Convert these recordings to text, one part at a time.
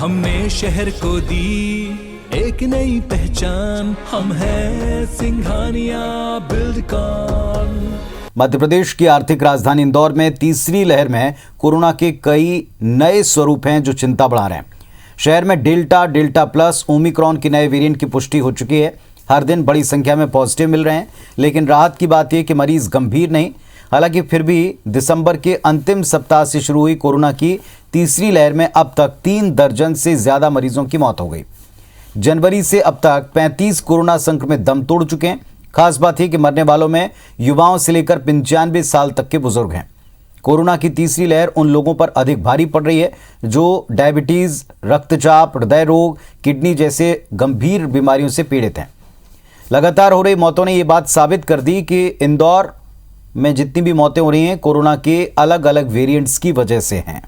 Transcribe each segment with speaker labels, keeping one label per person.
Speaker 1: हमने शहर को दी एक नई पहचान, हम हैं सिंघानिया बिल्डकॉन।
Speaker 2: मध्य प्रदेश की आर्थिक राजधानी इंदौर में तीसरी लहर में कोरोना के कई नए स्वरूप हैं जो चिंता बढ़ा रहे हैं। शहर में डेल्टा प्लस ओमिक्रॉन के नए वेरिएंट की पुष्टि हो चुकी है। हर दिन बड़ी संख्या में पॉजिटिव मिल रहे हैं, लेकिन राहत की बात यह कि मरीज गंभीर नहीं। हालांकि फिर भी दिसंबर के अंतिम सप्ताह से शुरू हुई कोरोना की तीसरी लहर में अब तक 3 दर्जन से ज्यादा मरीजों की मौत हो गई। जनवरी से अब तक 35 कोरोना संक्रमित दम तोड़ चुके हैं। खास बात है कि मरने वालों में युवाओं से लेकर 95 साल तक के बुजुर्ग हैं। कोरोना की तीसरी लहर उन लोगों पर अधिक भारी पड़ रही है जो डायबिटीज, रक्तचाप, हृदय रोग, किडनी जैसे गंभीर बीमारियों से पीड़ित हैं। लगातार हो रही मौतों ने यह बात साबित कर दी कि इंदौर में जितनी भी मौतें हो रही हैं कोरोना के अलग अलग वेरिएंट्स की वजह से हैं।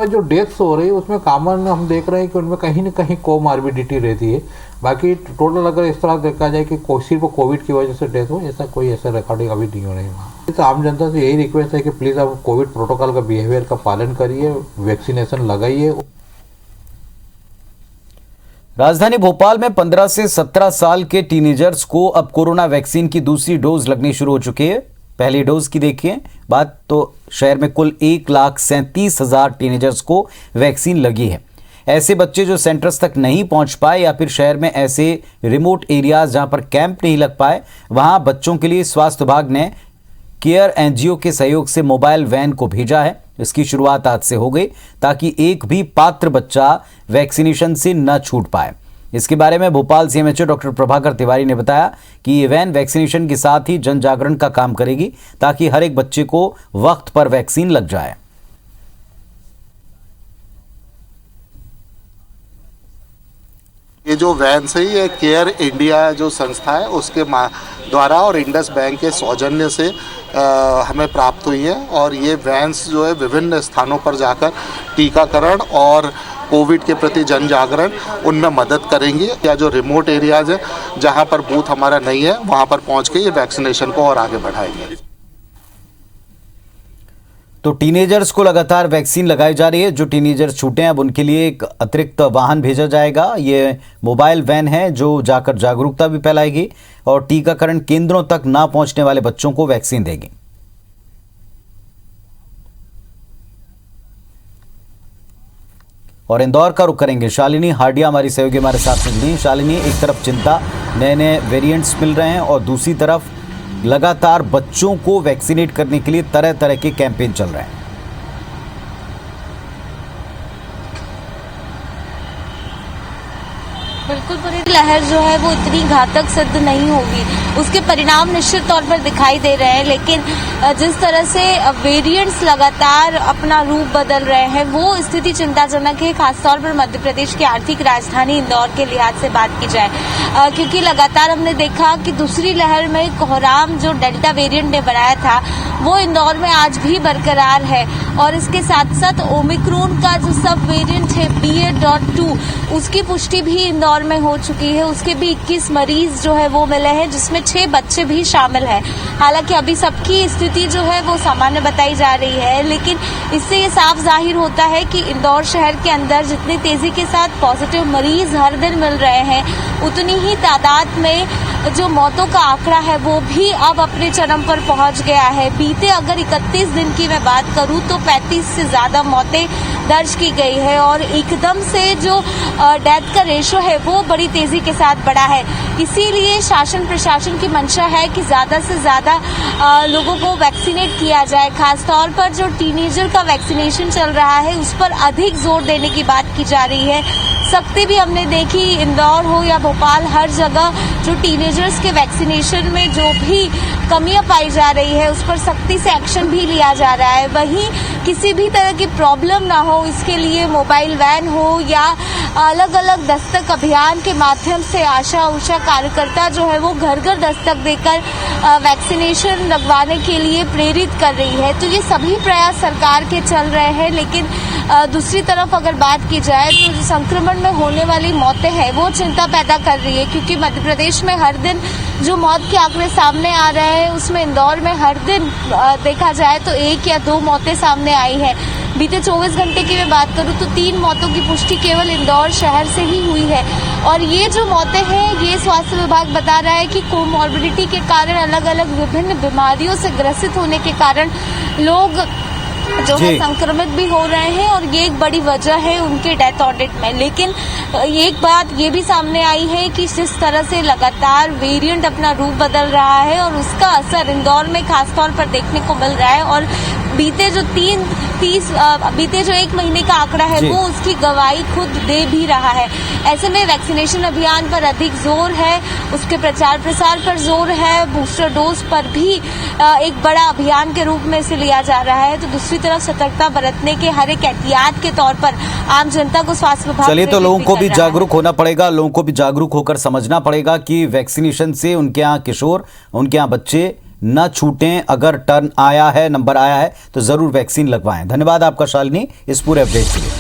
Speaker 3: जो डेथ्स हो रही है उसमें कॉमन हम देख रहे हैं कि उनमें कहीं ना कहीं कोमार्बिडिटी रहती है। बाकी टोटल अगर इस तरह देखा जाए कि सिर्फ कोविड की वजह से डेथ हो, ऐसा कोई ऐसा रिकॉर्डिंग अभी नहीं हो रही है। तो आम जनता से यही रिक्वेस्ट है कि प्लीज़ आप कोविड प्रोटोकॉल का बिहेवियर का पालन करिए, वैक्सीनेशन लगाइए।
Speaker 2: राजधानी भोपाल में 15 से 17 साल के टीनेजर्स को अब कोरोना वैक्सीन की दूसरी डोज लगनी शुरू हो चुकी है। पहली डोज की देखिए बात तो शहर में कुल 1,37,000 टीनेजर्स को वैक्सीन लगी है। ऐसे बच्चे जो सेंटर्स तक नहीं पहुंच पाए या फिर शहर में ऐसे रिमोट एरियाज जहां पर कैंप नहीं लग पाए, वहां बच्चों के लिए स्वास्थ्य विभाग ने केयर एनजीओ के सहयोग से मोबाइल वैन को भेजा है। इसकी शुरुआत आज से हो गई ताकि एक भी पात्र बच्चा वैक्सीनेशन से न छूट पाए। इसके बारे में भोपाल सीएमएचओ डॉक्टर प्रभाकर तिवारी ने बताया कि ये वैन वैक्सीनेशन के साथ ही जन जागरण का काम करेगी ताकि हर एक बच्चे को वक्त पर वैक्सीन लग जाए।
Speaker 4: ये जो वैन है ये केयर इंडिया जो संस्था है उसके द्वारा और इंडस बैंक के सौजन्य से हमें प्राप्त हुई है और ये वैन्स जो है विभिन्न स्थानों पर जाकर टीकाकरण और कोविड के प्रति जन जागरण उनमें मदद करेंगी। या जो रिमोट एरियाज है जहां पर बूथ हमारा नहीं है वहां पर पहुंच के ये वैक्सीनेशन को और आगे बढ़ाएंगे।
Speaker 2: तो टीनेजर्स को लगातार वैक्सीन लगाई जा रही है। जो टीनेजर्स छूटे हैं अब उनके लिए एक अतिरिक्त वाहन भेजा जाएगा। ये मोबाइल वैन है जो जाकर जागरूकता भी फैलाएगी और टीकाकरण केंद्रों तक ना पहुंचने वाले बच्चों को वैक्सीन देगी। और इंदौर का रुख करेंगे। शालिनी हार्डिया हमारी सहयोगी हमारे साथ जुड़ी। शालिनी, एक तरफ चिंता, नए नए वेरिएंट्स मिल रहे हैं और दूसरी तरफ लगातार बच्चों को वैक्सीनेट करने के लिए तरह तरह के कैंपेन चल रहे हैं।
Speaker 5: बिल्कुल, पूरी लहर जो है वो इतनी घातक सिद्ध नहीं होगी, उसके परिणाम निश्चित तौर पर दिखाई दे रहे हैं। लेकिन जिस तरह से वेरिएंट्स लगातार अपना रूप बदल रहे हैं वो स्थिति चिंताजनक है, खासतौर पर मध्य प्रदेश की आर्थिक राजधानी इंदौर के लिहाज से बात की जाए, क्योंकि लगातार हमने देखा कि दूसरी लहर में कोहराम जो डेल्टा वेरिएंट ने बनाया था वो इंदौर में आज भी बरकरार है और इसके साथ साथ ओमिक्रॉन का जो सब वेरिएंट है BA.2 उसकी पुष्टि भी इंदौर में हो चुकी है। उसके भी 21 मरीज जो है वो मिले हैं जिसमें 6 बच्चे भी शामिल हैं। हालांकि अभी सबकी स्थिति जो है वो सामान्य बताई जा रही है, लेकिन इससे ये साफ जाहिर होता है कि इंदौर शहर के अंदर जितनी तेजी के साथ पॉजिटिव मरीज हर दिन मिल रहे हैं उतनी ही तादाद में जो मौतों का आंकड़ा है वो भी अब अपने चरम पर पहुंच गया है। बीते अगर 31 दिन की मैं बात करूं तो 35 से ज्यादा मौतें दर्ज की गई है और एकदम से जो डेथ का रेशो है वो बड़ी तेजी के साथ बढ़ा है। इसीलिए शासन प्रशासन की मंशा है कि ज्यादा से ज्यादा लोगों को वैक्सीनेट किया जाए। खासतौर पर जो टीनेजर का वैक्सीनेशन चल रहा है उस पर अधिक जोर देने की बात की जा रही है। सख्ती भी हमने देखी, इंदौर हो या भोपाल, हर जगह जो टीनेजर्स के वैक्सीनेशन में जो भी कमियां पाई जा रही है उस पर सख्ती से एक्शन भी लिया जा रहा है। वहीं किसी भी तरह की प्रॉब्लम ना हो इसके लिए मोबाइल वैन हो या अलग अलग दस्तक अभियान के माध्यम से आशा उषा कार्यकर्ता जो है वो घर घर दस्तक देकर वैक्सीनेशन लगवाने के लिए प्रेरित कर रही है। तो ये सभी प्रयास सरकार के चल रहे हैं, लेकिन दूसरी तरफ अगर बात की जाए तो जो संक्रमण में होने वाली मौतें हैं वो चिंता पैदा कर रही है, क्योंकि मध्य प्रदेश में हर दिन जो मौत के आंकड़े सामने आ रहे हैं उसमें इंदौर में हर दिन देखा जाए तो 1 या 2 मौतें सामने आई है। बीते 24 घंटे की मैं बात करूं तो 3 मौतों की पुष्टि केवल इंदौर शहर से ही हुई है। और ये जो मौतें हैं ये स्वास्थ्य विभाग बता रहा है कि कोमॉर्बिडिटी के कारण, अलग अलग विभिन्न बीमारियों से ग्रसित होने के कारण लोग जो है संक्रमित भी हो रहे हैं, और ये एक बड़ी वजह है उनके डेथ ऑडिट में। लेकिन एक बात ये भी सामने आई है कि जिस तरह से लगातार वेरिएंट अपना रूप बदल रहा है और उसका असर इंदौर में खासतौर पर देखने को मिल रहा है, और बीते जो 1 महीने का आंकड़ा है वो उसकी गवाही खुद दे भी रहा है। ऐसे में वैक्सीनेशन अभियान पर अधिक जोर है, उसके प्रचार प्रसार पर जोर है, बूस्टर डोज पर भी एक बड़ा अभियान के रूप में इसे लिया जा रहा है। तो दूसरी तरफ सतर्कता बरतने के हर एक एहतियात के तौर पर आम जनता को स्वास्थ्य विभाग
Speaker 2: चलिए, तो लोगों को भी जागरूक होना पड़ेगा, लोगों को भी जागरूक होकर समझना पड़ेगा कि वैक्सीनेशन से उनके यहाँ किशोर, उनके यहाँ बच्चे न छूटें। अगर टर्न आया है, नंबर आया है तो जरूर वैक्सीन लगवाएं। धन्यवाद आपका शालिनी इस पूरे अपडेट के लिए।